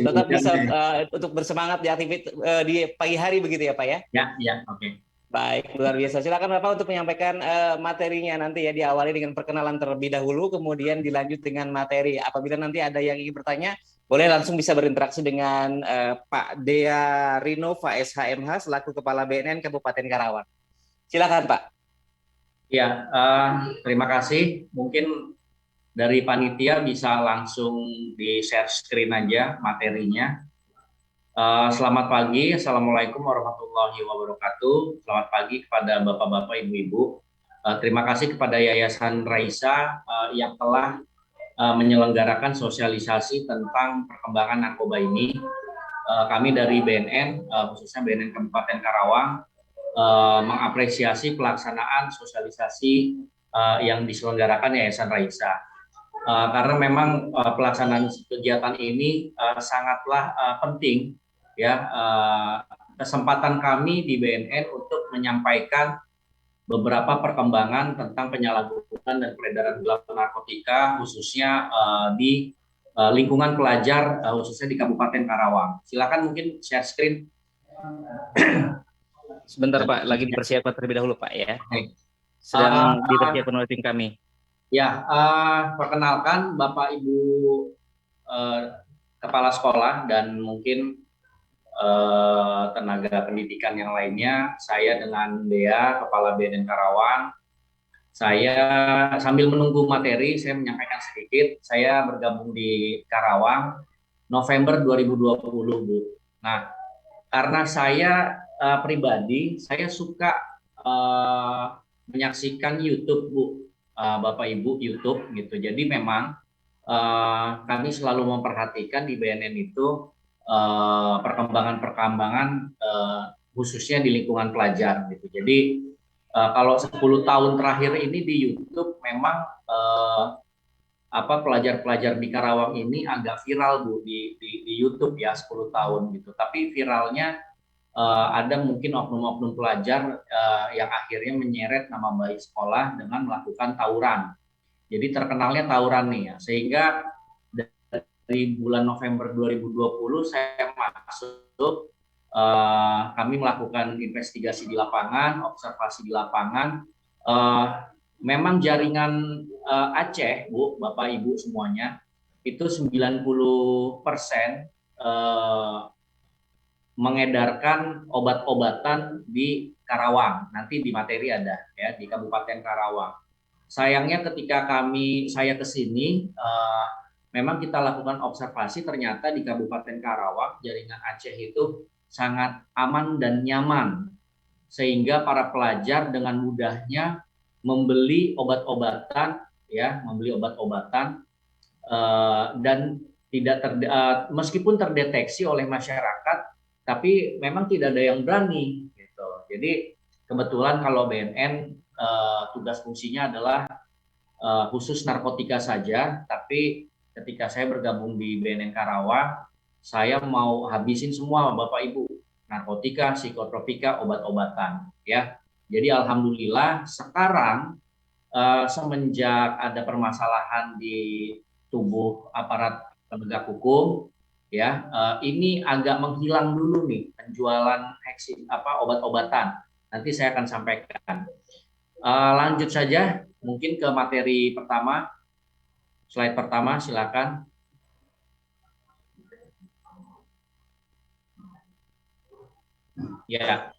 tetap bisa untuk bersemangat di aktivitas di pagi hari begitu ya Pak ya? Ya, oke. Baik, luar biasa. Silakan Bapak untuk menyampaikan materinya nanti ya, diawali dengan perkenalan terlebih dahulu, kemudian dilanjut dengan materi. Apabila nanti ada yang ingin bertanya, boleh langsung bisa berinteraksi dengan Pak Dea Rinova SHMH selaku Kepala BNN Kabupaten Karawang. Silakan Pak. Ya, terima kasih. Mungkin dari panitia bisa langsung di-share screen aja materinya. Selamat pagi, Assalamualaikum warahmatullahi wabarakatuh. Selamat pagi kepada Bapak-Bapak, Ibu-Ibu. Terima kasih kepada Yayasan Raisa yang telah menyelenggarakan sosialisasi tentang perkembangan narkoba ini. Kami dari BNN, khususnya BNN Kabupaten Karawang, mengapresiasi pelaksanaan sosialisasi yang diselenggarakan Yayasan Raisa. Karena memang pelaksanaan kegiatan ini sangatlah penting, ya, kesempatan kami di BNN untuk menyampaikan beberapa perkembangan tentang penyalahgunaan dan peredaran gelap narkotika, khususnya di lingkungan pelajar, khususnya di Kabupaten Karawang. Silakan mungkin share screen. Sebentar Pak, lagi dipersiapkan terlebih dahulu Pak ya. Sedang dipersiapkan oleh tim kami. Ya, perkenalkan Bapak Ibu Kepala Sekolah dan mungkin tenaga pendidikan yang lainnya. Saya dengan Dea, Kepala BNN Karawang. Saya sambil menunggu materi, saya menyampaikan sedikit. Saya bergabung di Karawang November 2020, Bu. Nah, karena saya pribadi, saya suka menyaksikan YouTube, Bu. Bapak Ibu, YouTube gitu. Jadi memang kami selalu memperhatikan di BNN itu perkembangan-perkembangan khususnya di lingkungan pelajar gitu. Jadi kalau 10 tahun terakhir ini di YouTube memang pelajar-pelajar di Karawang ini agak viral Bu di YouTube ya, 10 tahun gitu. Tapi viralnya ada mungkin oknum-oknum pelajar yang akhirnya menyeret nama baik sekolah dengan melakukan tawuran. Jadi terkenalnya tawuran nih ya, sehingga dari bulan November 2020 saya masuk, kami melakukan investigasi di lapangan, observasi di lapangan. Memang jaringan Aceh, Bu, Bapak Ibu semuanya, itu 90% mengedarkan obat-obatan di Karawang. Nanti di materi ada ya, di Kabupaten Karawang. Sayangnya ketika saya ke sini, memang kita lakukan observasi, ternyata di Kabupaten Karawang jaringan Aceh itu sangat aman dan nyaman, sehingga para pelajar dengan mudahnya membeli obat-obatan, ya, dan tidak meskipun terdeteksi oleh masyarakat, tapi memang tidak ada yang berani, gitu. Jadi kebetulan kalau BNN tugas fungsinya adalah khusus narkotika saja, tapi ketika saya bergabung di BNN Karawang, saya mau habisin semua Bapak Ibu, narkotika, psikotropika, obat-obatan, ya. Jadi alhamdulillah sekarang semenjak ada permasalahan di tubuh aparat penegak hukum, ya, ini agak menghilang dulu nih penjualan obat-obatan. Nanti saya akan sampaikan. Lanjut saja mungkin ke materi pertama. Slide pertama, silakan. Ya,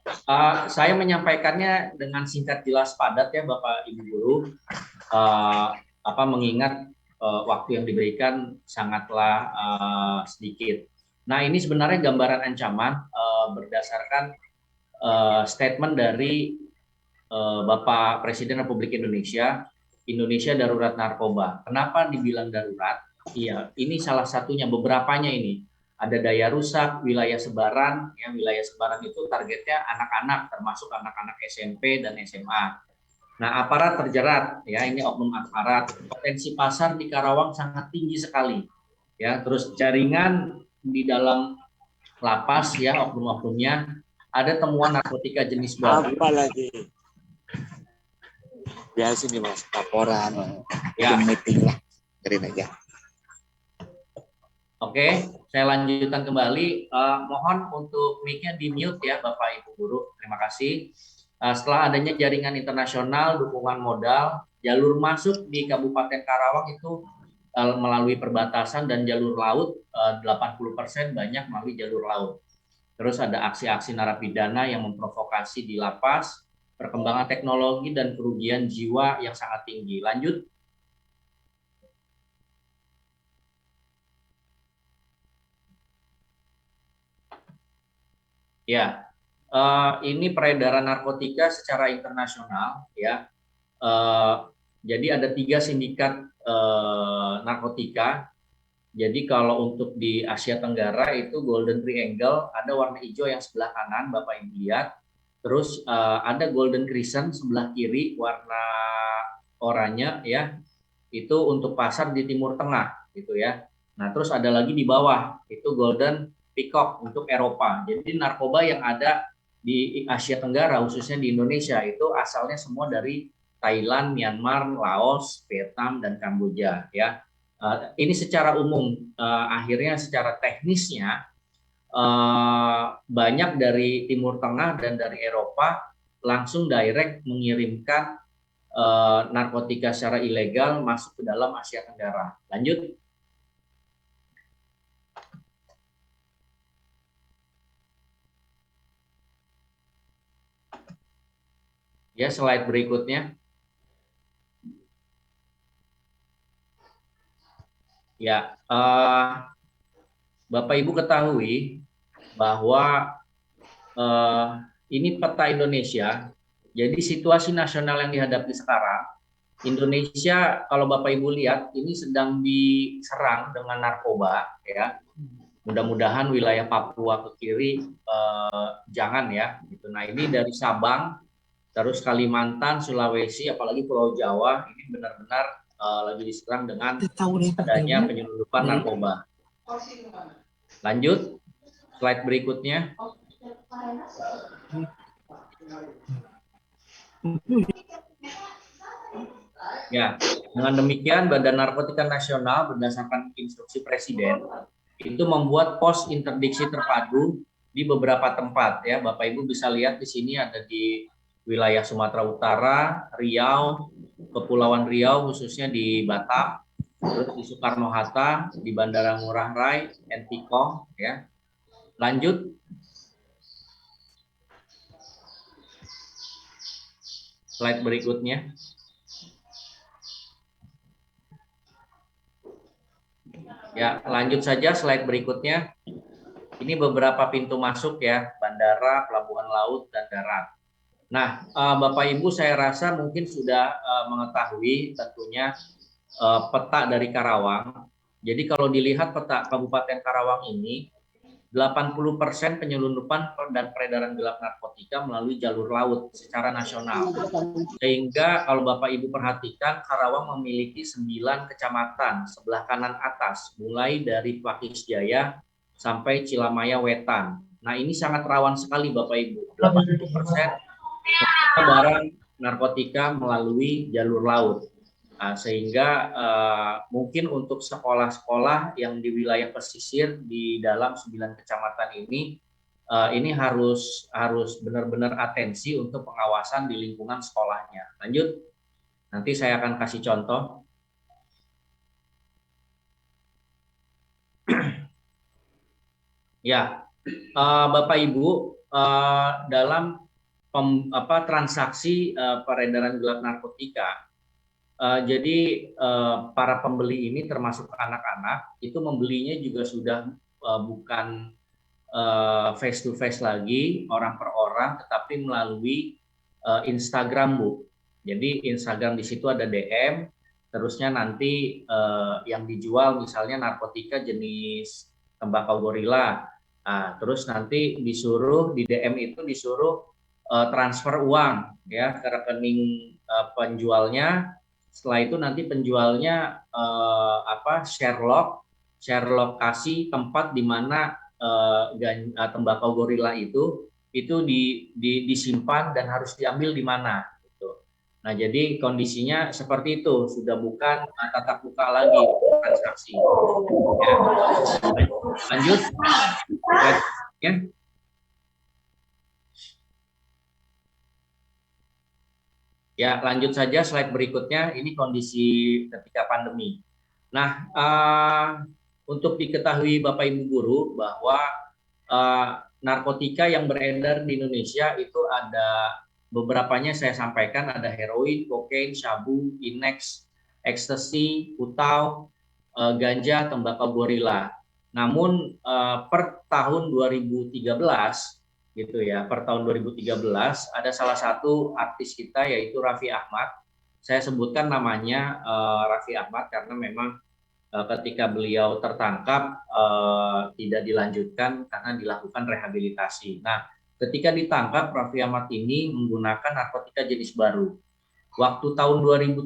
saya menyampaikannya dengan singkat, jelas, padat ya Bapak Ibu Guru. Mengingat waktu yang diberikan sangatlah sedikit. Nah, ini sebenarnya gambaran ancaman berdasarkan statement dari Bapak Presiden Republik Indonesia, Indonesia darurat narkoba. Kenapa dibilang darurat? Iya, ini salah satunya, beberapanya ini. Ada daya rusak, wilayah sebaran, ya, wilayah sebaran itu targetnya anak-anak, termasuk anak-anak SMP dan SMA. Nah, aparat terjerat, ya, ini oknum aparat. Potensi pasar di Karawang sangat tinggi sekali, ya. Terus jaringan di dalam lapas, ya, oknum-oknumnya, ada temuan narkotika jenis baru. Apalagi biasa nih Mas, laporan, ya, meeting lah, kirim aja. Oke, saya lanjutkan kembali. Mohon untuk mic-nya di mute ya, Bapak Ibu Guru. Terima kasih. Setelah adanya jaringan internasional, dukungan modal, jalur masuk di Kabupaten Karawang itu melalui perbatasan dan jalur laut 80% banyak melalui jalur laut. Terus ada aksi-aksi narapidana yang memprovokasi di lapas, perkembangan teknologi dan kerugian jiwa yang sangat tinggi. Lanjut. Ya, ini peredaran narkotika secara internasional ya. Jadi ada 3 sindikat narkotika. Jadi kalau untuk di Asia Tenggara itu Golden Triangle, ada warna hijau yang sebelah kanan Bapak Ibu lihat. Terus ada Golden Crescent sebelah kiri warna oranye ya. Itu untuk pasar di Timur Tengah gitu ya. Nah, terus ada lagi di bawah itu Golden Peacock untuk Eropa. Jadi narkoba yang ada di Asia Tenggara khususnya di Indonesia itu asalnya semua dari Thailand, Myanmar, Laos, Vietnam dan Kamboja ya. Ini secara umum akhirnya secara teknisnya banyak dari Timur Tengah dan dari Eropa langsung direct mengirimkan narkotika secara ilegal masuk ke dalam Asia Tenggara. Lanjut. Ya, slide berikutnya. Ya, Bapak Ibu ketahui bahwa ini peta Indonesia. Jadi situasi nasional yang dihadapi sekarang, Indonesia kalau Bapak Ibu lihat ini sedang diserang dengan narkoba ya. Mudah-mudahan wilayah Papua ke kiri jangan ya. Gitu. Nah ini dari Sabang, terus Kalimantan, Sulawesi, apalagi Pulau Jawa ini benar-benar lagi diserang dengan adanya penyelundupan narkoba. Lanjut, slide berikutnya. Ya, dengan demikian Badan Narkotika Nasional berdasarkan instruksi Presiden itu membuat pos interdiksi terpadu di beberapa tempat ya. Bapak Ibu bisa lihat di sini ada di wilayah Sumatera Utara, Riau, Kepulauan Riau khususnya di Batam, terus di Soekarno Hatta, di Bandara Ngurah Rai, Entikong ya. Lanjut. Slide berikutnya. Ya, lanjut saja slide berikutnya. Ini beberapa pintu masuk ya, bandara, pelabuhan laut, dan darat. Nah, Bapak Ibu saya rasa mungkin sudah mengetahui tentunya peta dari Karawang. Jadi kalau dilihat peta Kabupaten Karawang ini, 80% penyelundupan dan peredaran gelap narkotika melalui jalur laut secara nasional. Sehingga kalau Bapak Ibu perhatikan, Karawang memiliki 9 kecamatan sebelah kanan atas, mulai dari Pakis Jaya sampai Cilamaya Wetan. Nah ini sangat rawan sekali Bapak Ibu, 80% barang narkotika melalui jalur laut. Sehingga mungkin untuk sekolah-sekolah yang di wilayah pesisir di dalam 9 kecamatan ini harus benar-benar atensi untuk pengawasan di lingkungan sekolahnya. Lanjut, nanti saya akan kasih contoh. Ya, Bapak Ibu, dalam transaksi peredaran gelap narkotika, jadi para pembeli ini termasuk anak-anak itu membelinya juga sudah bukan face to face lagi, orang per orang, tetapi melalui Instagram, Bu. Jadi Instagram di situ ada DM, terusnya nanti yang dijual misalnya narkotika jenis tembakau gorila. Nah, terus nanti disuruh di DM itu disuruh transfer uang ya ke rekening penjualnya. Setelah itu nanti penjualnya share lokasi tempat di mana tembakau gorila itu disimpan dan harus diambil di mana gitu. Nah, jadi kondisinya seperti itu, sudah bukan tatap muka lagi transaksi. Ya. Lanjut, ya. Ya, lanjut saja slide berikutnya. Ini kondisi ketika pandemi. Nah, untuk diketahui Bapak Ibu guru bahwa narkotika yang beredar di Indonesia itu ada beberapanya saya sampaikan, ada heroin, kokain, sabu, inex, ekstasi, utau, ganja, tembakau gorila. Namun per tahun 2013 gitu ya, per tahun 2013 ada salah satu artis kita yaitu Raffi Ahmad. Saya sebutkan namanya Raffi Ahmad karena memang ketika beliau tertangkap tidak dilanjutkan karena dilakukan rehabilitasi. Nah, ketika ditangkap Raffi Ahmad ini menggunakan narkotika jenis baru. Waktu tahun 2013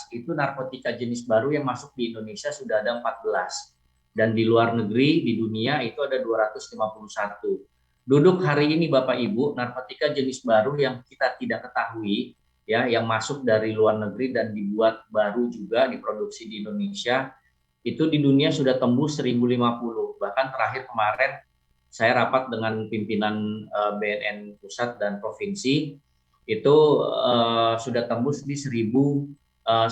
itu narkotika jenis baru yang masuk di Indonesia sudah ada 14 dan di luar negeri di dunia itu ada 251. Duduk hari ini Bapak Ibu, narkotika jenis baru yang kita tidak ketahui ya, yang masuk dari luar negeri dan dibuat baru juga diproduksi di Indonesia itu di dunia sudah tembus 1050. Bahkan terakhir kemarin saya rapat dengan pimpinan BNN pusat dan provinsi itu sudah tembus di 1100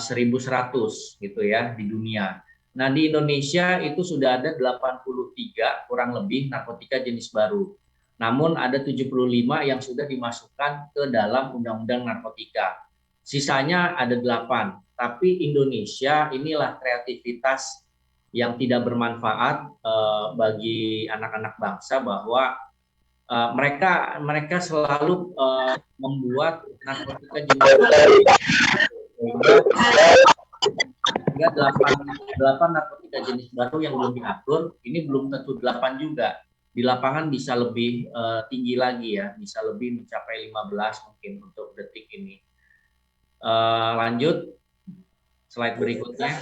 gitu ya di dunia. Nah, di Indonesia itu sudah ada 83 kurang lebih narkotika jenis baru. Namun ada 75 yang sudah dimasukkan ke dalam undang-undang narkotika. Sisanya ada 8. Tapi Indonesia inilah kreativitas yang tidak bermanfaat bagi anak-anak bangsa bahwa mereka selalu membuat narkotika jenis sehingga 8 narkotika jenis baru yang belum diatur ini belum tentu 8 juga. Di lapangan bisa lebih tinggi lagi ya, bisa lebih mencapai 15 mungkin untuk detik ini. Lanjut slide berikutnya.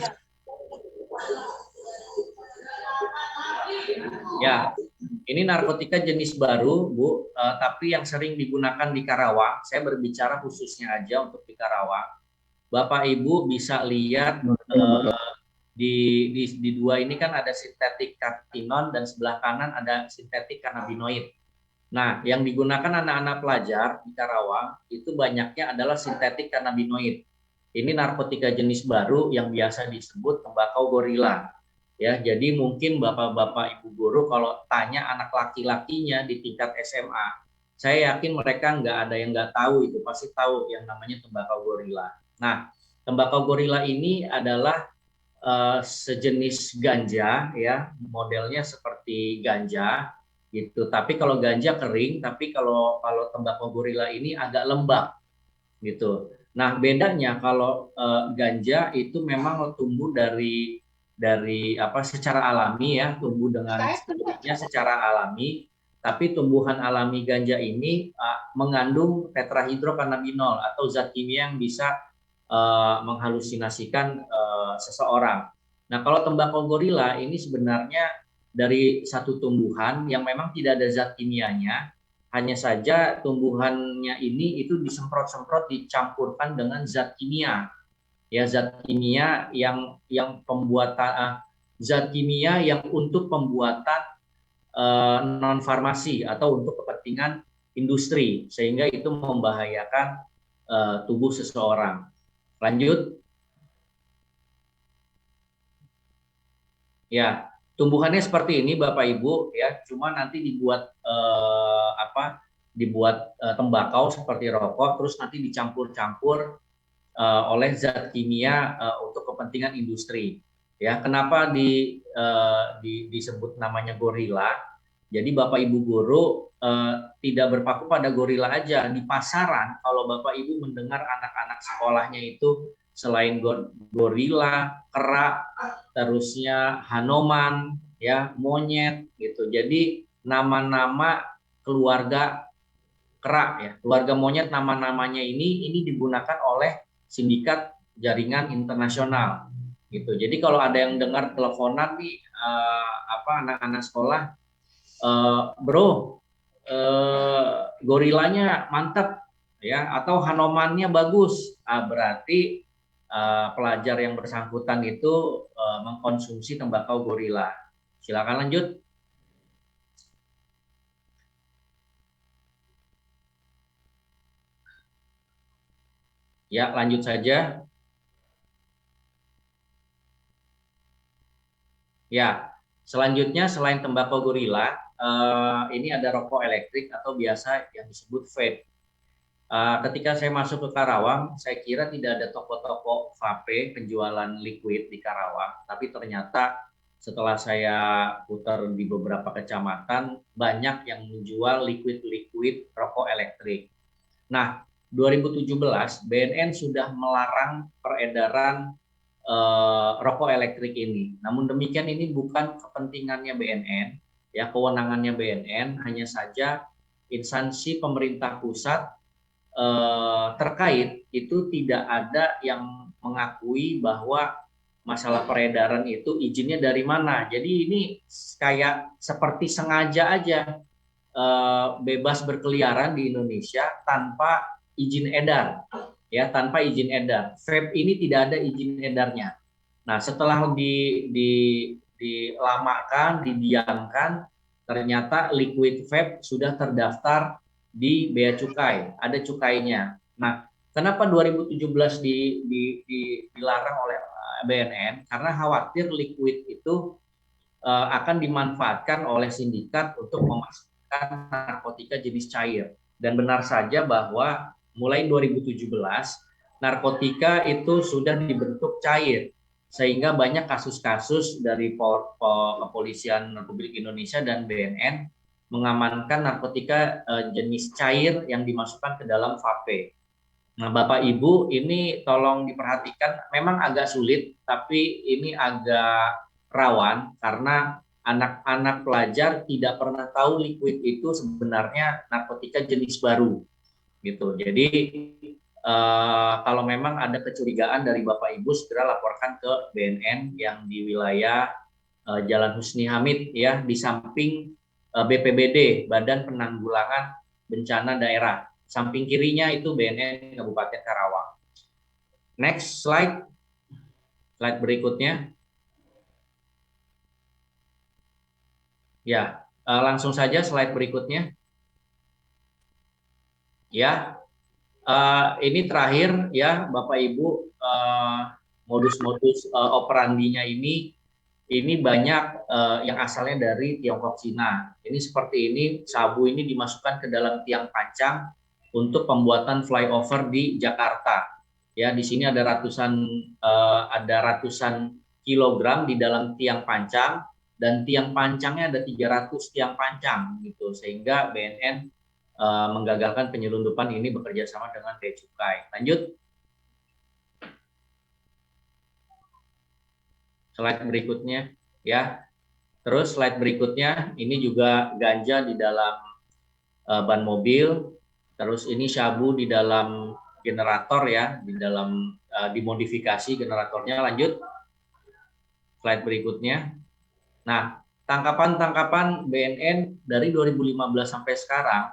Ya, ini narkotika jenis baru, Bu, tapi yang sering digunakan di Karawang. Saya berbicara khususnya aja untuk di Karawang. Bapak Ibu bisa lihat di dua ini kan ada sintetik kartinon dan sebelah kanan ada sintetik kanabinoid. Nah, yang digunakan anak-anak pelajar di Karawang itu banyaknya adalah sintetik kanabinoid. Ini narkotika jenis baru yang biasa disebut tembakau gorila. Ya, jadi mungkin bapak-bapak ibu guru kalau tanya anak laki-lakinya di tingkat SMA, saya yakin mereka nggak ada yang nggak tahu itu, pasti tahu yang namanya tembakau gorila. Nah, tembakau gorila ini adalah sejenis ganja ya, modelnya seperti ganja gitu. Tapi kalau ganja kering, tapi kalau tembakau gorila ini agak lembab gitu. Nah, bedanya kalau ganja itu memang tumbuh dari apa secara alami ya, tumbuh dengan sendirinya secara alami, tapi tumbuhan alami ganja ini mengandung tetrahidrokannabinol atau zat kimia yang bisa menghalusinasikan seseorang. Nah, kalau tembakau gorila ini sebenarnya dari satu tumbuhan yang memang tidak ada zat kimianya, hanya saja tumbuhannya ini itu disemprot-semprot dicampurkan dengan zat kimia. Ya, zat kimia yang pembuatan zat kimia yang untuk pembuatan non farmasi atau untuk kepentingan industri sehingga itu membahayakan tubuh seseorang. Lanjut. Ya, tumbuhannya seperti ini Bapak Ibu ya, cuma nanti dibuat dibuat tembakau seperti rokok terus nanti dicampur-campur oleh zat kimia untuk kepentingan industri. Ya, kenapa disebut namanya gorila? Jadi Bapak Ibu guru tidak berpaku pada gorila aja. Di pasaran kalau Bapak Ibu mendengar anak-anak sekolahnya itu selain gorila, kera, terusnya Hanoman, ya monyet gitu. Jadi nama-nama keluarga kera ya, keluarga monyet nama-namanya ini digunakan oleh sindikat jaringan internasional gitu. Jadi kalau ada yang dengar teleponan nih anak-anak sekolah, bro, gorilanya mantap, ya, atau Hanomannya bagus, berarti pelajar yang bersangkutan itu mengkonsumsi tembakau gorila. Silakan lanjut. Ya, lanjut saja. Ya, selanjutnya selain tembakau gorila, ini ada rokok elektrik atau biasa yang disebut vape. Ketika saya masuk ke Karawang, saya kira tidak ada toko-toko vape penjualan liquid di Karawang, tapi ternyata setelah saya putar di beberapa kecamatan, banyak yang menjual liquid-liquid rokok elektrik. Nah, 2017 BNN sudah melarang peredaran rokok elektrik ini. Namun demikian ini bukan kepentingannya BNN, ya kewenangannya BNN, hanya saja instansi pemerintah pusat terkait itu tidak ada yang mengakui bahwa masalah peredaran itu izinnya dari mana. Jadi ini kayak seperti sengaja aja bebas berkeliaran di Indonesia tanpa izin edar, ya tanpa izin edar. Vape ini tidak ada izin edarnya. Nah, setelah dilamakan, didiamkan, ternyata liquid vape sudah terdaftar di bea cukai, ada cukainya. Nah, kenapa 2017 dilarang oleh BNN? Karena khawatir liquid itu akan dimanfaatkan oleh sindikat untuk memasukkan narkotika jenis cair. Dan benar saja bahwa mulai 2017 narkotika itu sudah dibentuk cair, sehingga banyak kasus-kasus dari Kepolisian Republik Indonesia dan BNN mengamankan narkotika jenis cair yang dimasukkan ke dalam vape. Nah, Bapak Ibu, ini tolong diperhatikan, memang agak sulit, tapi ini agak rawan karena anak-anak pelajar tidak pernah tahu liquid itu sebenarnya narkotika jenis baru, gitu. Jadi kalau memang ada kecurigaan dari Bapak Ibu, segera laporkan ke BNN yang di wilayah Jalan Husni Hamid, ya, di samping BPBD, Badan Penanggulangan Bencana Daerah. Samping kirinya itu BNN Kabupaten Karawang. Next slide, slide berikutnya. Ya, langsung saja slide berikutnya. Ya, ini terakhir ya Bapak Ibu, modus-modus operandinya ini banyak yang asalnya dari Tiongkok Cina. Ini seperti ini, sabu ini dimasukkan ke dalam tiang pancang untuk pembuatan flyover di Jakarta. Ya, di sini ada ratusan kilogram di dalam tiang pancang, dan tiang pancangnya ada 300 tiang pancang gitu, sehingga BNN menggagalkan penyelundupan ini bekerja sama dengan Bea Cukai. Lanjut. Slide berikutnya ya. Terus slide berikutnya ini juga ganja di dalam ban mobil. Terus ini sabu di dalam generator ya, di dalam dimodifikasi generatornya. Lanjut. Slide berikutnya. Nah, tangkapan-tangkapan BNN dari 2015 sampai sekarang,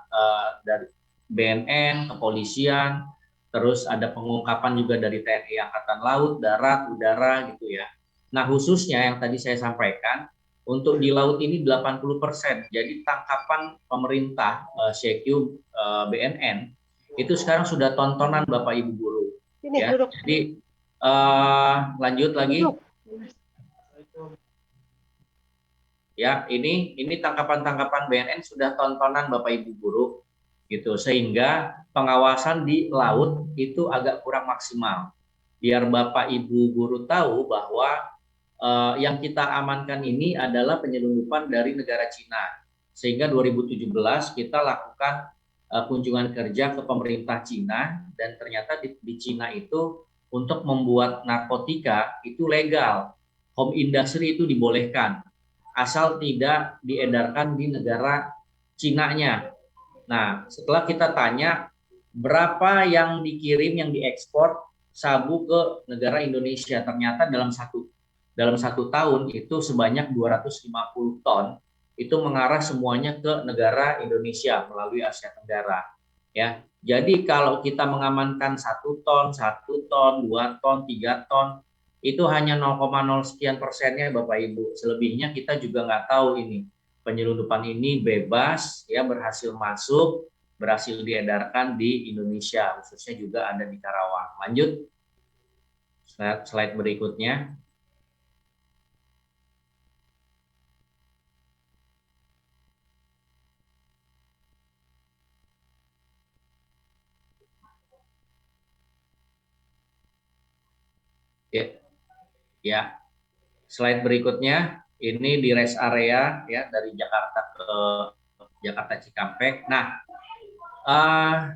dari BNN, kepolisian, terus ada pengungkapan juga dari TNI Angkatan Laut, Darat, Udara gitu ya. Nah, khususnya yang tadi saya sampaikan, untuk di laut ini 80%. Jadi tangkapan pemerintah CQ BNN itu sekarang sudah tontonan Bapak Ibu guru. Ya. Jadi lanjut lagi. Ya, ini tangkapan-tangkapan BNN sudah tontonan Bapak Ibu guru gitu, sehingga pengawasan di laut itu agak kurang maksimal. Biar Bapak Ibu guru tahu bahwa yang kita amankan ini adalah penyelundupan dari negara Cina. Sehingga 2017 kita lakukan kunjungan kerja ke pemerintah Cina, dan ternyata di Cina itu untuk membuat narkotika itu legal. Home industry itu dibolehkan, asal tidak diedarkan di negara Cina-nya. Nah, setelah kita tanya berapa yang dikirim, yang diekspor sabu ke negara Indonesia, ternyata dalam satu tahun itu sebanyak 250 ton itu mengarah semuanya ke negara Indonesia melalui Asia Tenggara. ya. Jadi kalau kita mengamankan 1 ton, 1 ton, 2 ton, 3 ton, itu hanya 0,0 sekian persennya Bapak Ibu. Selebihnya kita juga nggak tahu ini. Penyelundupan ini bebas, ya berhasil masuk, berhasil diedarkan di Indonesia, khususnya juga ada di Karawang. Lanjut, slide berikutnya. Ya, ya. Slide berikutnya, ini di rest area ya dari Jakarta ke Jakarta Cikampek. Nah,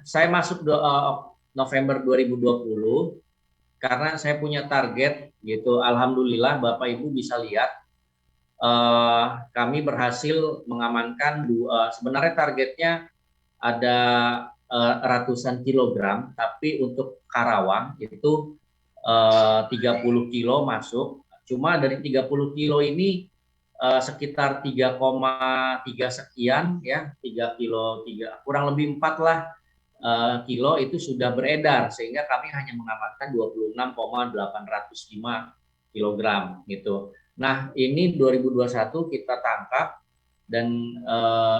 saya masuk November 2020 karena saya punya target gitu. Alhamdulillah Bapak Ibu bisa lihat kami berhasil mengamankan sebenarnya targetnya ada ratusan kilogram, tapi untuk Karawang itu 30 kilo masuk. Cuma dari 30 kilo ini sekitar 3,3 sekian ya, 3 kilo, kurang lebih 4 lah kilo itu sudah beredar, sehingga kami hanya mengamankan 26,805 kilogram gitu. Nah, ini 2021 kita tangkap dan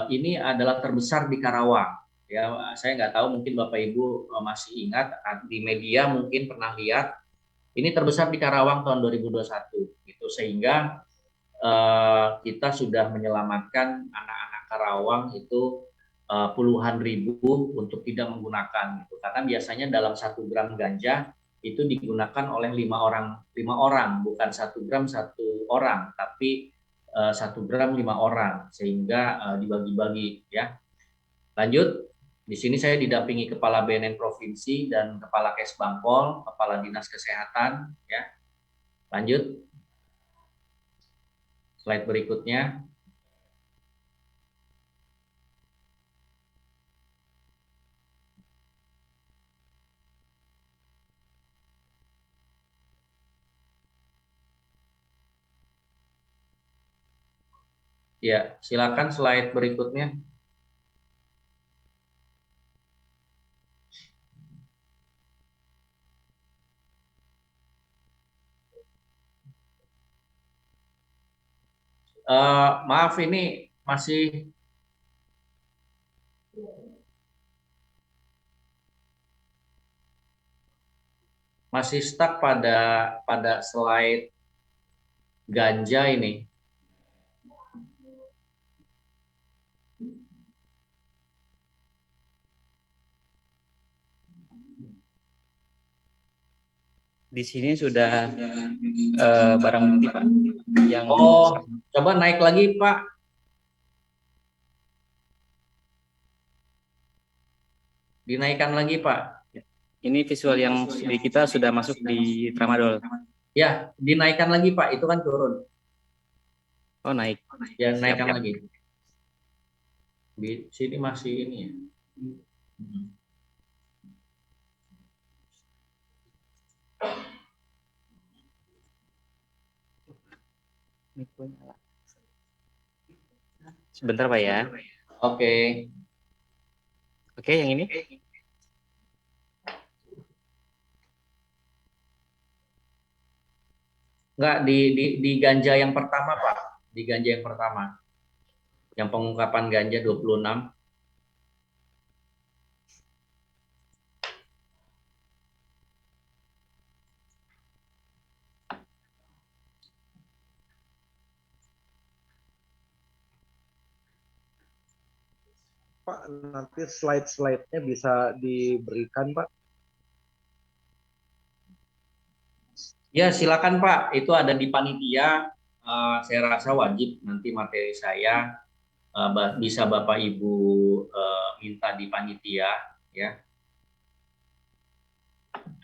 ini adalah terbesar di Karawang. Ya, saya nggak tahu mungkin Bapak Ibu masih ingat di media mungkin pernah lihat ini terbesar di Karawang tahun 2021 gitu, sehingga kita sudah menyelamatkan anak-anak Karawang itu puluhan ribu untuk tidak menggunakan gitu. Karena biasanya dalam 1 gram ganja itu digunakan oleh 5 orang, bukan 1 gram 1 orang, tapi 1 gram 5 orang, sehingga dibagi-bagi ya. Lanjut, di sini saya didampingi Kepala BNN Provinsi dan Kepala Kesbangpol, Kepala Dinas Kesehatan ya. Lanjut, slide berikutnya. Ya, silakan slide berikutnya. Maaf ini masih stuck pada slide ganja ini. Di sini sudah barang bukti Pak. Yang coba naik lagi Pak. Dinaikkan lagi Pak. Ini visual yang di kita sudah masuk di Tramadol. Ya, dinaikkan lagi Pak. Itu kan turun. Oh, naik. Ya, naikkan lagi. Di sini masih ini ya. Sebentar Pak ya. Oke. Oke, yang ini. Enggak, di ganja yang pertama Pak. Di ganja yang pertama. Yang pengungkapan ganja 26. Pak, nanti slide-slide-nya bisa diberikan, Pak? Ya, silakan Pak. Itu ada di panitia. Saya rasa wajib nanti materi saya bisa Bapak Ibu minta di panitia, ya.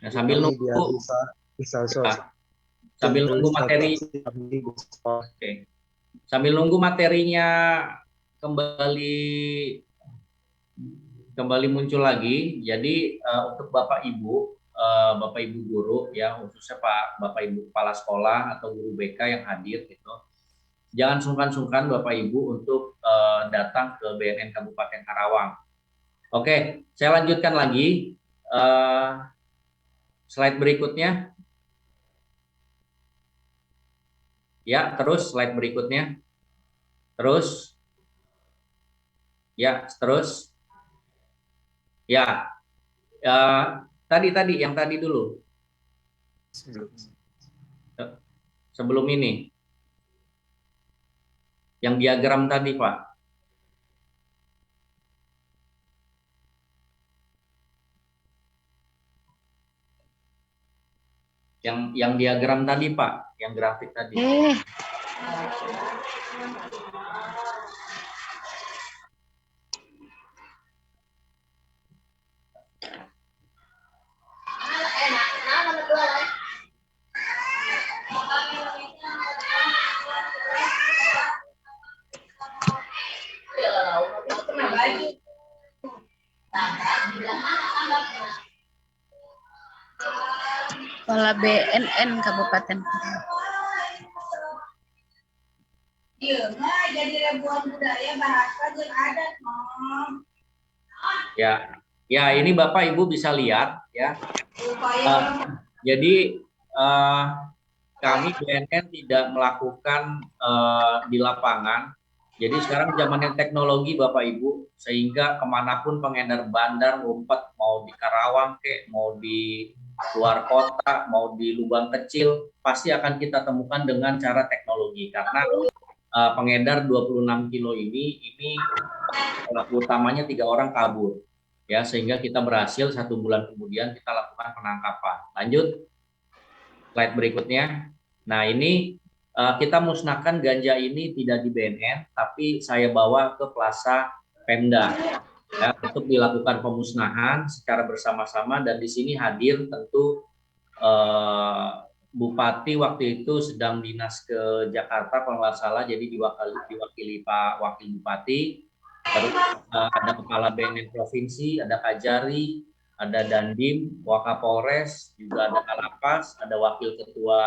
Nah, sambil nunggu sambil nunggu materi. Oke. Sambil nunggu materinya kembali muncul lagi. Jadi untuk Bapak Ibu guru ya, khususnya Bapak Ibu kepala sekolah atau guru BK yang hadir gitu, jangan sungkan-sungkan Bapak Ibu untuk datang ke BNN Kabupaten Karawang. Oke, saya lanjutkan lagi. Slide berikutnya. Ya, terus slide berikutnya. Terus. Ya, terus. Ya, tadi yang tadi dulu. Sebelum ini. Yang diagram tadi, Pak. Yang diagram tadi, Pak, yang grafik tadi. Kepala BNN Kabupaten. Iya, jadi ribuan budaya bahasa dan adat, Mom. Ya, ini Bapak Ibu bisa lihat ya. Jadi kami BNN tidak melakukan di lapangan. Jadi sekarang zamannya teknologi Bapak Ibu, sehingga kemanapun pengedar bandar ngumpet, mau di Karawang kek, mau di luar kota, mau di lubang kecil, pasti akan kita temukan dengan cara teknologi. Karena pengedar 26 kilo ini pelaku utamanya 3 orang kabur. Ya, sehingga kita berhasil 1 bulan kemudian kita lakukan penangkapan. Lanjut, slide berikutnya. Nah, ini kita musnahkan ganja ini tidak di BNN, tapi saya bawa ke Plaza Pemda ya, untuk dilakukan pemusnahan secara bersama-sama, dan di sini hadir tentu Bupati waktu itu sedang dinas ke Jakarta kalau nggak salah, jadi diwakili Pak Wakil Bupati. Terus ada Kepala BNN Provinsi, ada Kajari, ada Dandim, Wakapolres, juga ada Kalapas, ada Wakil Ketua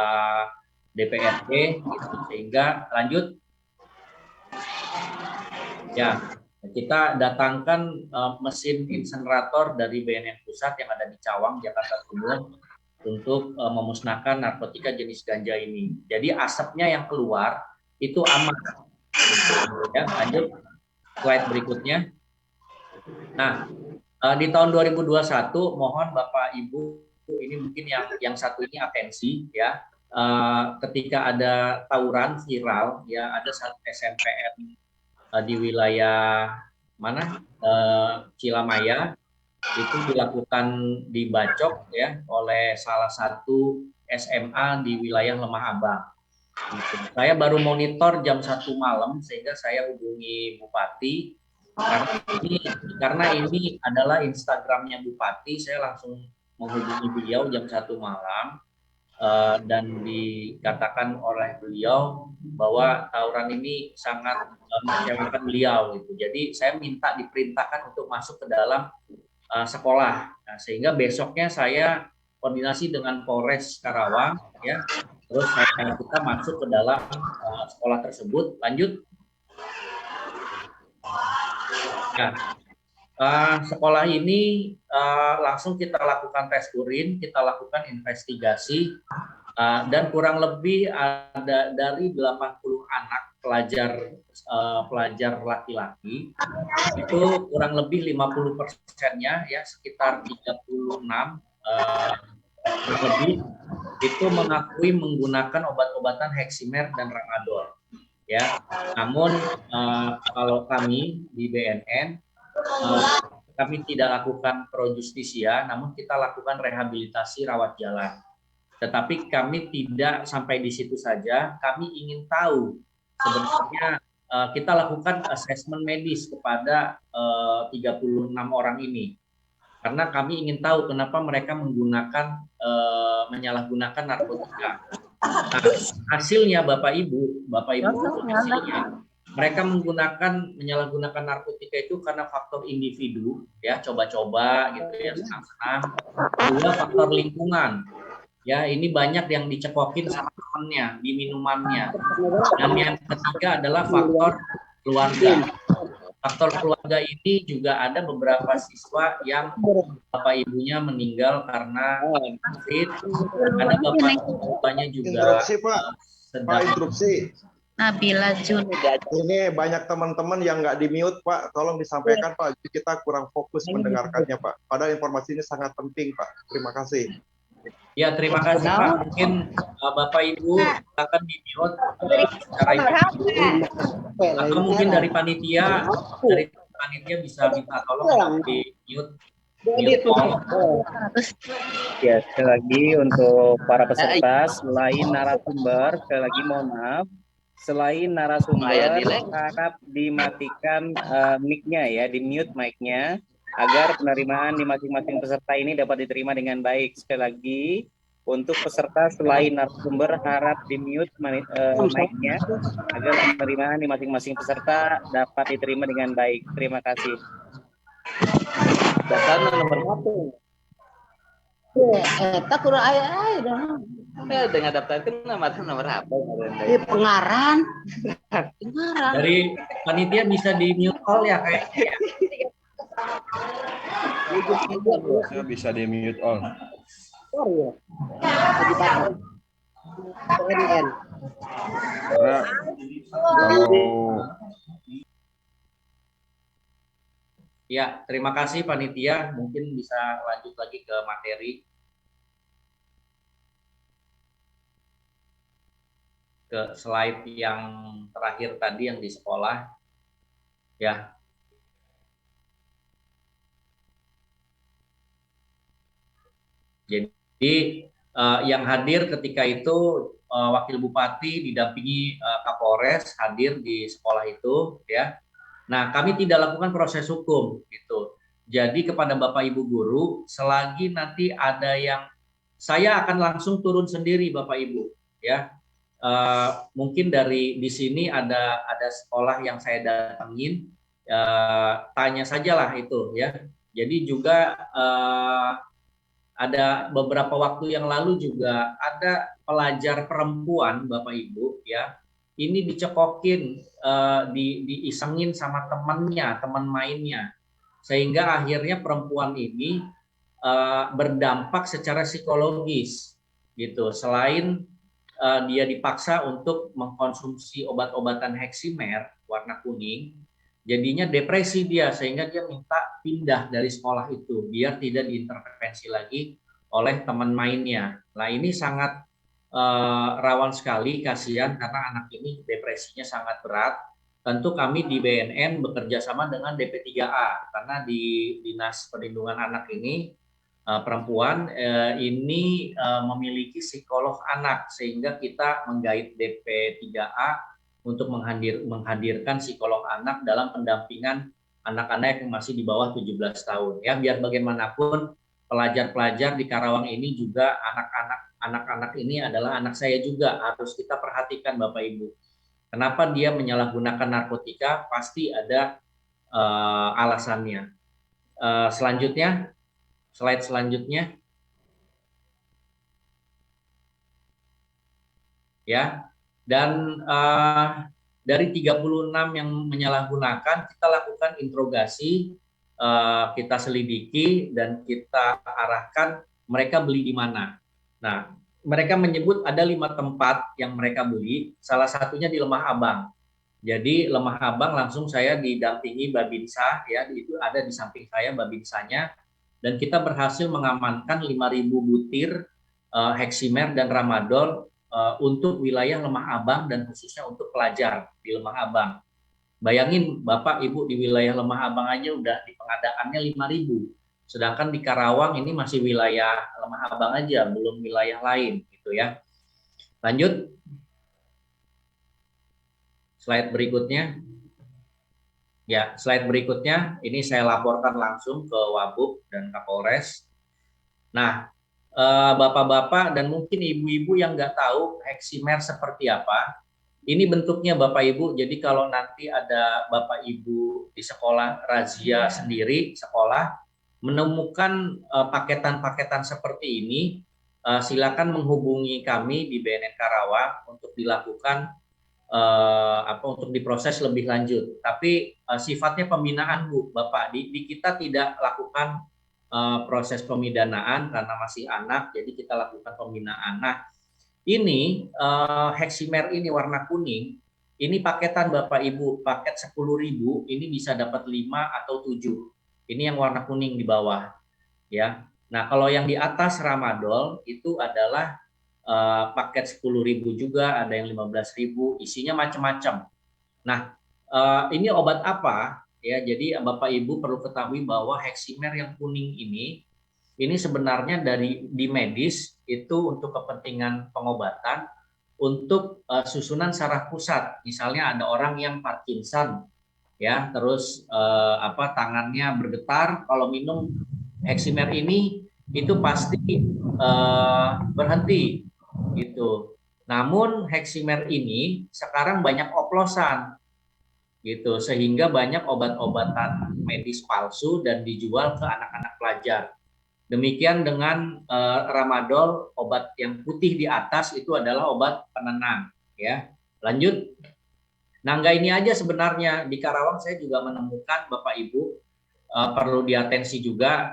DPRD, gitu. Sehingga lanjut. Ya, kita datangkan mesin insenerator dari BNN Pusat yang ada di Cawang, Jakarta Timur, untuk memusnahkan narkotika jenis ganja ini. Jadi asapnya yang keluar itu aman. Ya, lanjut. Slide berikutnya. Nah, di tahun 2021, mohon Bapak Ibu, ini mungkin yang satu ini atensi ya. Ketika ada tawuran viral ya, ada satu SMPN di wilayah mana? Cilamaya, itu dilakukan dibacok ya oleh salah satu SMA di wilayah Lemah Abang. Saya baru monitor jam 1 malam, sehingga saya hubungi Bupati karena ini adalah Instagramnya Bupati. Saya langsung menghubungi beliau jam 1 malam dan dikatakan oleh beliau bahwa tawuran ini sangat mengecewakan beliau gitu. Jadi saya minta diperintahkan untuk masuk ke dalam sekolah. Nah, sehingga besoknya saya koordinasi dengan Polres Karawang ya. Terus kita masuk ke dalam sekolah tersebut. Lanjut. Nah, sekolah ini langsung kita lakukan tes urin, kita lakukan investigasi, dan kurang lebih ada dari 80 anak pelajar laki-laki, itu kurang lebih 50%-nya ya, sekitar 36 lebih itu mengakui menggunakan obat-obatan heksimer dan tramadol ya. Namun kalau kami di BNN kami tidak lakukan pro justisia, namun kita lakukan rehabilitasi rawat jalan. Tetapi kami tidak sampai di situ saja, kami ingin tahu sebenarnya kita lakukan asesmen medis kepada 36 orang ini. Karena kami ingin tahu kenapa mereka menyalahgunakan narkotika. Nah, hasilnya Bapak Ibu hasilnya mereka menyalahgunakan narkotika itu karena faktor individu, ya, coba-coba gitu ya, senang-senang. Kedua, faktor lingkungan. Ya, ini banyak yang dicekokin sama temannya di minumannya. Dan yang ketiga adalah faktor keluarga. faktor keluarga ini juga ada beberapa siswa yang bapak ibunya meninggal karena COVID, ada bapak ibunya juga Interupsi Pak, sedang interupsi. Nabila Jun. Ini banyak teman-teman yang nggak di-mute Pak, tolong disampaikan Pak, kita kurang fokus mendengarkannya Pak. Padahal informasi ini sangat penting Pak. Terima kasih. Ya, terima kasih Pak. Mungkin Bapak Ibu akan di-mute secara individu atau mungkin dari panitia bisa minta tolong di-mute. Ya, sekali lagi untuk para peserta, selain narasumber, sekali lagi mohon maaf, selain narasumber harap dimatikan mic-nya ya, di-mute mic-nya agar penerimaan di masing-masing peserta ini dapat diterima dengan baik. Sekali lagi, untuk peserta selain narasumber harap di-mute mic-nya agar penerimaan di masing-masing peserta dapat diterima dengan baik. Terima kasih. Daftar nomor satu. Tak kurang ayah dong. Dengan daftar itu nomor apa? Di pengaran. Dari panitia bisa di-mute all ya kayaknya. Saya bisa di mute all. Karena kalau Ya, terima kasih panitia. Mungkin bisa lanjut lagi ke materi. Ke slide yang terakhir tadi yang di sekolah. Ya. Jadi yang hadir ketika itu Wakil Bupati didampingi Kapolres hadir di sekolah itu ya. Nah, kami tidak lakukan proses hukum gitu. Jadi kepada Bapak Ibu guru, selagi nanti ada yang saya akan langsung turun sendiri Bapak Ibu ya. Mungkin di sini ada sekolah yang saya datangin, tanya sajalah itu ya. Jadi juga ada beberapa waktu yang lalu juga ada pelajar perempuan Bapak Ibu ya. Ini dicekokin, diisengin sama temannya, teman mainnya, sehingga akhirnya perempuan ini berdampak secara psikologis, gitu. Selain dia dipaksa untuk mengkonsumsi obat-obatan heksimer warna kuning, jadinya depresi dia, sehingga dia minta pindah dari sekolah itu, biar tidak diintervensi lagi oleh teman mainnya. Nah ini sangat rawan sekali, kasihan karena anak ini depresinya sangat berat. Tentu kami di BNN bekerja sama dengan DP3A karena di Dinas Perlindungan Anak ini perempuan ini memiliki psikolog anak, sehingga kita menggait DP3A untuk menghadirkan psikolog anak dalam pendampingan anak-anak yang masih di bawah 17 tahun. Ya, biar bagaimanapun pelajar-pelajar di Karawang ini juga anak-anak ini adalah anak saya juga, harus kita perhatikan Bapak Ibu. Kenapa dia menyalahgunakan narkotika? Pasti ada alasannya. Selanjutnya, slide selanjutnya. Ya, dan dari 36 yang menyalahgunakan, kita lakukan interogasi, kita selidiki, dan kita arahkan mereka beli di mana. Nah, mereka menyebut ada 5 tempat yang mereka beli, salah satunya di Lemah Abang. Jadi Lemah Abang langsung saya didampingi Babinsa, ya, itu ada di samping saya Babinsanya, dan kita berhasil mengamankan 5.000 butir heksimer dan tramadol untuk wilayah Lemah Abang dan khususnya untuk pelajar di Lemah Abang. Bayangin Bapak Ibu, di wilayah Lemah Abang aja udah di pengadaannya 5.000. Sedangkan di Karawang ini masih wilayah Lemah Abang aja, belum wilayah lain gitu ya. Lanjut. Slide berikutnya. Ya, slide berikutnya ini saya laporkan langsung ke Wabub dan Kapolres. Nah, bapak-bapak dan mungkin ibu-ibu yang nggak tahu heksimer seperti apa, ini bentuknya Bapak Ibu. Jadi kalau nanti ada Bapak Ibu di sekolah razia sendiri, sekolah menemukan paketan-paketan seperti ini, silakan menghubungi kami di BNN Karawang untuk dilakukan untuk diproses lebih lanjut. Tapi sifatnya pembinaan, Bu, Bapak. Di kita tidak lakukan proses pemidanaan karena masih anak, jadi kita lakukan pembinaan. Nah, ini Heximer ini warna kuning, ini paketan Bapak Ibu, paket 10.000 ini bisa dapat 5 atau 7. Ini yang warna kuning di bawah, ya. Nah, kalau yang di atas Ramadol itu adalah paket 10.000 juga, ada yang 15.000, isinya macam-macam. Nah, ini obat apa? Ya, jadi Bapak Ibu perlu ketahui bahwa Heximer yang kuning ini sebenarnya di medis itu untuk kepentingan pengobatan, untuk susunan saraf pusat. Misalnya ada orang yang Parkinson, ya, terus tangannya bergetar, kalau minum Heximer ini itu pasti berhenti, gitu. Namun Heximer ini sekarang banyak oplosan, gitu, sehingga banyak obat-obatan medis palsu dan dijual ke anak-anak pelajar. Demikian dengan Ramadol, obat yang putih di atas itu adalah obat penenang, ya. Lanjut. Nah, nggak ini aja sebenarnya, di Karawang saya juga menemukan Bapak Ibu, perlu diatensi juga,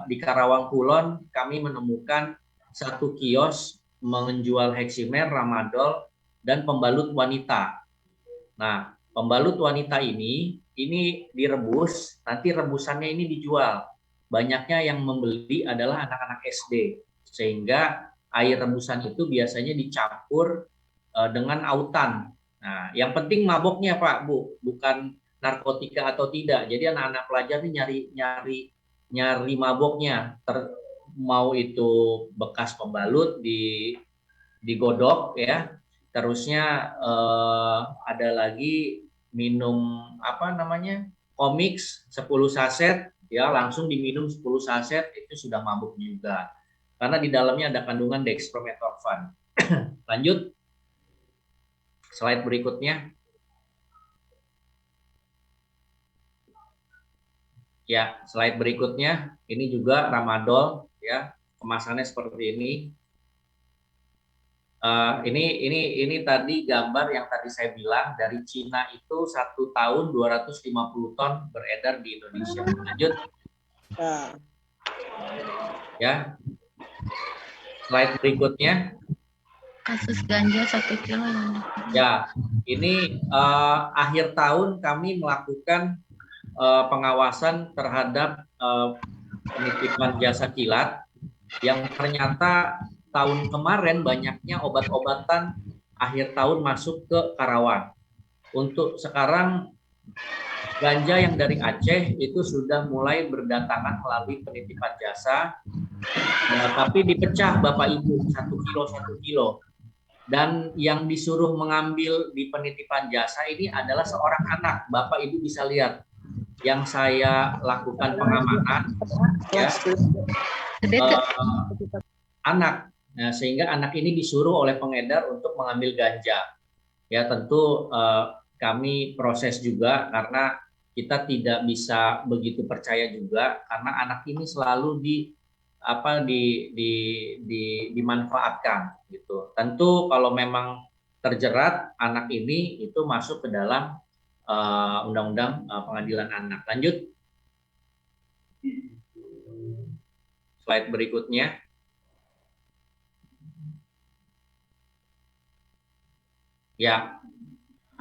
di Karawang Kulon kami menemukan satu kios menjual Heximer, Ramadol, dan pembalut wanita. Nah, pembalut wanita ini direbus, nanti rebusannya ini dijual. Banyaknya yang membeli adalah anak-anak SD, sehingga air rebusan itu biasanya dicampur dengan autan. Nah, yang penting maboknya, Pak, Bu, bukan narkotika atau tidak. Jadi anak-anak pelajar ini nyari maboknya, mau itu bekas pembalut digodok, ya. Terusnya ada lagi minum Komix 10 saset, ya, langsung diminum 10 saset, itu sudah mabuk juga. Karena di dalamnya ada kandungan dextromethorphan. Lanjut. Slide berikutnya. Ya, slide berikutnya. Ini juga Ramadol, ya. Kemasannya seperti ini. Ini tadi gambar yang tadi saya bilang, dari Cina itu 1 tahun 250 ton beredar di Indonesia. Lanjut. Ya. Slide berikutnya. Kasus ganja 1 kilo. Ya, ini akhir tahun kami melakukan pengawasan terhadap penitipan jasa kilat yang ternyata tahun kemarin banyaknya obat-obatan akhir tahun masuk ke Karawang. Untuk sekarang ganja yang dari Aceh itu sudah mulai berdatangan melalui penitipan jasa, tapi dipecah Bapak Ibu 1 kilo. Dan yang disuruh mengambil di penitipan jasa ini adalah seorang anak. Bapak Ibu bisa lihat yang saya lakukan pengamanan, ya, anak. Nah, sehingga anak ini disuruh oleh pengedar untuk mengambil ganja. Ya, tentu kami proses juga karena kita tidak bisa begitu percaya juga karena anak ini selalu dimanfaatkan, gitu. Tentu kalau memang terjerat anak ini itu masuk ke dalam undang-undang pengadilan anak. Lanjut. Slide berikutnya. Ya,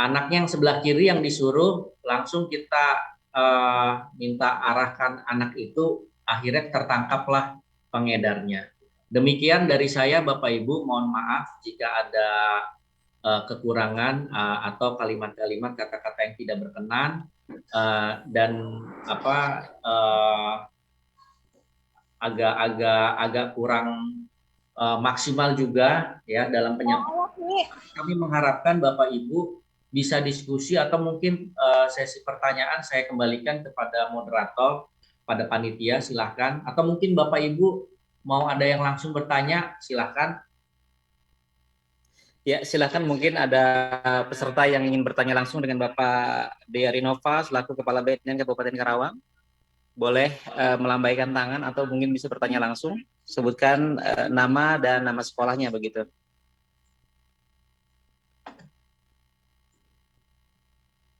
anaknya yang sebelah kiri yang disuruh, langsung kita minta arahkan anak itu, akhirnya tertangkaplah pengedarnya. Demikian dari saya, Bapak Ibu, mohon maaf jika ada kekurangan atau kalimat-kalimat kata-kata yang tidak berkenan dan agak kurang maksimal juga, ya, dalam penyampaian. Kami mengharapkan Bapak Ibu bisa diskusi atau mungkin sesi pertanyaan saya kembalikan kepada moderator, pada panitia, silahkan. Atau mungkin Bapak Ibu mau ada yang langsung bertanya, silahkan. Ya, silahkan, mungkin ada peserta yang ingin bertanya langsung dengan Bapak Dea Rinova selaku Kepala BNN Kabupaten Karawang. Boleh melambaikan tangan atau mungkin bisa bertanya langsung. Sebutkan nama dan nama sekolahnya begitu.